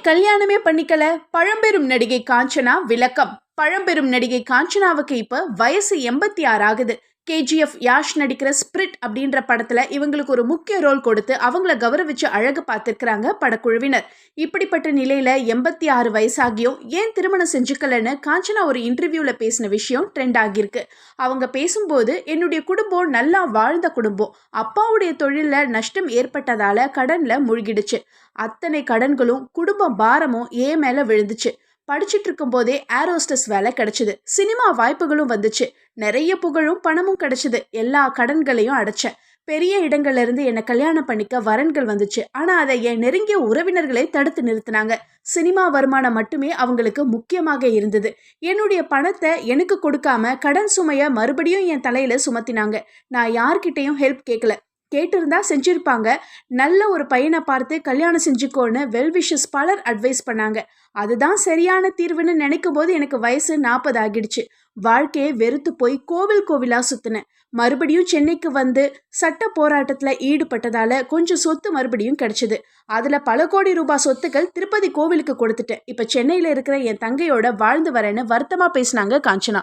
கல்யாணமே பண்ணிக்கல. பழம்பெரும் நடிகை காஞ்சனா விளக்கம். பழம்பெரும் நடிகை காஞ்சனாவுக்கு இப்ப வயசு 86 ஆகுது. கேஜிஎஃப் யாஷ் நடிக்கிற ஸ்பிரிட் அப்படின்ற படத்துல இவங்களுக்கு ஒரு முக்கிய ரோல் கொடுத்து அவங்கள கௌரவிச்சு அழகு பார்த்திருக்கிறாங்க படக்குழுவினர். இப்படிப்பட்ட நிலையில 86 வயசாகியும் ஏன் திருமணம் செஞ்சுக்கலன்னு காஞ்சனா ஒரு இன்டர்வியூல பேசின விஷயம் ட்ரெண்ட் ஆகியிருக்கு. அவங்க பேசும்போது, என்னுடைய குடும்பம் நல்லா வாழ்ந்த குடும்பம், அப்பாவுடைய தொழில நஷ்டம் ஏற்பட்டதால கடன்ல மூழ்கிடுச்சு. அத்தனை கடன்களும் குடும்ப பாரமும் ஏன் மேல விழுந்துச்சு. படிச்சுட்டு இருக்கும் போதே ஏரோஸ்டஸ் வேலை கிடைச்சது. சினிமா வாய்ப்புகளும் வந்துச்சு. நிறைய புகழும் பணமும் கிடைச்சது. எல்லா கடன்களையும் அடைச்சேன். பெரிய இடங்கள்ல இருந்து என்னை கல்யாணம் பண்ணிக்க வரன்கள் வந்துச்சு. ஆனா அதை என் நெருங்கிய உறவினர்களே தடுத்து நிறுத்தினாங்க. சினிமா வருமானம் மட்டுமே அவங்களுக்கு முக்கியமாக இருந்தது. என்னுடைய பணத்தை எனக்கு கொடுக்காம கடன் சுமைய மறுபடியும் என் தலையில சுமத்தினாங்க. நான் யார்கிட்டையும் ஹெல்ப் கேட்கல. கேட்டிருந்தா செஞ்சிருப்பாங்க. நல்ல ஒரு பையனை பார்த்து கல்யாணம் செஞ்சுக்கோன்னு வெல்விஷஸ் பலர் அட்வைஸ் பண்ணாங்க. அதுதான் சரியான தீர்வுன்னு நினைக்கும் போது எனக்கு வயசு 40 ஆகிடுச்சு. வாழ்க்கையை வெறுத்து போய் கோவில் கோவிலா சுத்தினேன். மறுபடியும் சென்னைக்கு வந்து சட்ட போராட்டத்துல ஈடுபட்டதால கொஞ்சம் சொத்து மறுபடியும் கிடைச்சது. அதுல பல கோடி ரூபாய் சொத்துக்கள் திருப்பதி கோவிலுக்கு கொடுத்துட்டேன். இப்ப சென்னையில இருக்கிற என் தங்கையோட வாழ்ந்து வரேன்னு வருத்தமா பேசினாங்க காஞ்சனா.